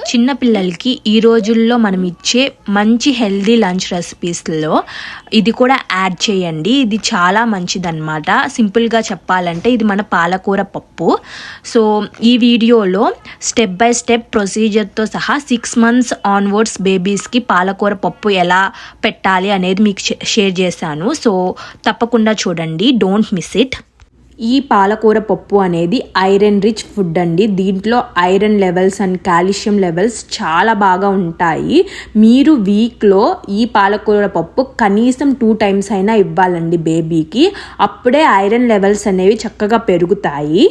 చిన్నపిల్లలకి ఈ రోజుల్లో మనం ఇచ్చే మంచి హెల్దీ లంచ్ రెసిపీస్లో ఇది కూడా యాడ్ చేయండి. ఇది చాలా మంచిదన్నమాట. సింపుల్గా చెప్పాలంటే ఇది మన పాలకూర పప్పు. సో ఈ వీడియోలో స్టెప్ బై స్టెప్ ప్రొసీజర్తో సహా 6 months ఆన్వర్డ్స్ బేబీస్కి పాలకూర పప్పు ఎలా పెట్టాలి అనేది మీకు షేర్ చేశాను. సో తప్పకుండా చూడండి, డోంట్ మిస్ ఇట్. ఈ పాలకూర పప్పు అనేది ఐరన్ రిచ్ ఫుడ్ అండి. దీంట్లో iron levels and calcium levels చాలా బాగా ఉంటాయి. మీరు వీక్లో ఈ పాలకూర పప్పు కనీసం 2 times అయినా ఇవ్వాలండి బేబీకి. అప్పుడే ఐరన్ లెవెల్స్ అనేవి చక్కగా పెరుగుతాయి.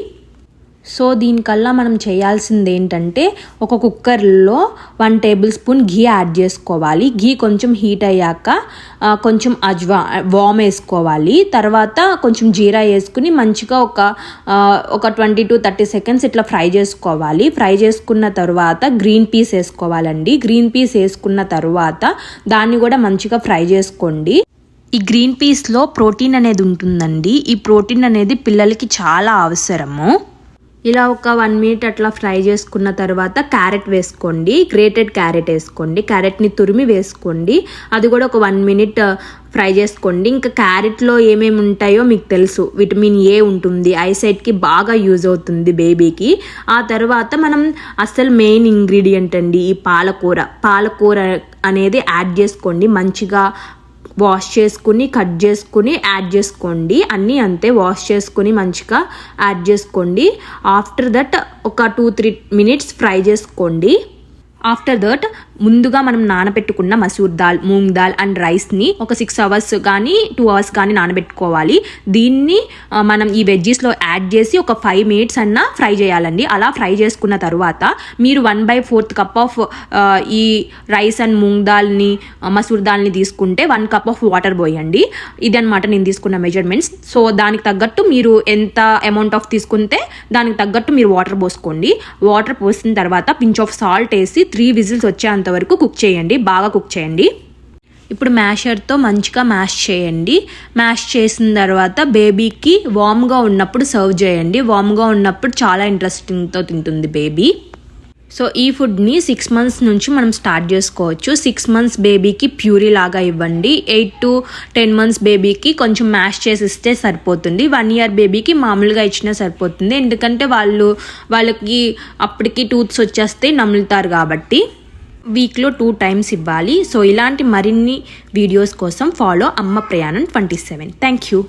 సో దీనికల్లా మనం చేయాల్సింది ఏంటంటే ఒక కుక్కర్లో 1 tablespoon ఘీ యాడ్ చేసుకోవాలి. ఘీ కొంచెం హీట్ అయ్యాక కొంచెం వామ్ వేసుకోవాలి. తర్వాత కొంచెం జీరా వేసుకుని మంచిగా ఒక 20 to 30 seconds ఇట్లా ఫ్రై చేసుకోవాలి. ఫ్రై చేసుకున్న తర్వాత గ్రీన్ పీస్ వేసుకోవాలండి. గ్రీన్ పీస్ వేసుకున్న తర్వాత దాన్ని కూడా మంచిగా ఫ్రై చేసుకోండి. ఈ గ్రీన్ పీస్లో ప్రోటీన్ అనేది ఉంటుందండి. ఈ ప్రోటీన్ అనేది పిల్లలకి చాలా అవసరము. ఇలా ఒక 1 minute అట్లా ఫ్రై చేసుకున్న తర్వాత క్యారెట్ వేసుకోండి. గ్రేటెడ్ క్యారెట్ వేసుకోండి. క్యారెట్ని తురిమి వేసుకోండి. అది కూడా ఒక 1 minute ఫ్రై చేసుకోండి. ఇంకా క్యారెట్లో ఏమేమి ఉంటాయో మీకు తెలుసు. విటమిన్ ఏ ఉంటుంది, ఐసైట్కి బాగా యూజ్ అవుతుంది బేబీకి. ఆ తర్వాత మనం అసలు మెయిన్ ఇంగ్రీడియంట్ అండి ఈ పాలకూర అనేది యాడ్ చేసుకోండి. మంచిగా వాష్ చేసుకుని కట్ చేసుకుని యాడ్ చేసుకోండి. అన్నీ అంతే, వాష్ చేసుకుని మంచిగా యాడ్ చేసుకోండి. ఆఫ్టర్ దట్ ఒక 2-3 minutes ఫ్రై చేసుకోండి. ఆఫ్టర్ దట్ ముందుగా మనం నానబెట్టుకున్న మసూర్ దాల్, మూంగ్ దాల్ అండ్ రైస్ని ఒక 6 hours కానీ 2 hours కానీ నానబెట్టుకోవాలి. దీన్ని మనం ఈ వెజ్జీస్లో యాడ్ చేసి ఒక 5 minutes అన్నా ఫ్రై చేయాలండి. అలా ఫ్రై చేసుకున్న తర్వాత మీరు 1/4 cup ఆఫ్ ఈ రైస్ అండ్ మూంగ్ దాల్ని, మసూర్ దాల్ని తీసుకుంటే 1 cup ఆఫ్ వాటర్ పోయండి. ఇదన్నమాట నేను తీసుకున్న మెజర్మెంట్స్. సో దానికి తగ్గట్టు మీరు ఎంత అమౌంట్ ఆఫ్ తీసుకుంటే దానికి తగ్గట్టు మీరు వాటర్ పోసుకోండి. వాటర్ పోసిన తర్వాత పించ్ ఆఫ్ సాల్ట్ వేసి 3 whistles వచ్చేంత వరకు కుక్ చేయండి. బాగా కుక్ చేయండి. ఇప్పుడు మ్యాషర్తో మంచిగా మ్యాష్ చేయండి. మ్యాష్ చేసిన తర్వాత బేబీకి వామ్గా ఉన్నప్పుడు సర్వ్ చేయండి. వామ్గా ఉన్నప్పుడు చాలా ఇంట్రెస్టింగ్తో తింటుంది బేబీ. సో ఈ ఫుడ్ని 6 months నుంచి మనం స్టార్ట్ చేసుకోవచ్చు. 6 months బేబీకి ప్యూరీ లాగా ఇవ్వండి. 8 to 10 months బేబీకి కొంచెం మ్యాష్ చేసి ఇస్తే సరిపోతుంది. 1 year బేబీకి మామూలుగా ఇచ్చినా సరిపోతుంది. ఎందుకంటే వాళ్ళకి అప్పటికి టూత్స్ వచ్చేస్తే నములుతారు కాబట్టి వీక్లో 2 times ఇవ్వాలి. సో ఇలాంటి మరిన్ని వీడియోస్ కోసం ఫాలో అమ్మ ప్రయాణం 27. Thank you.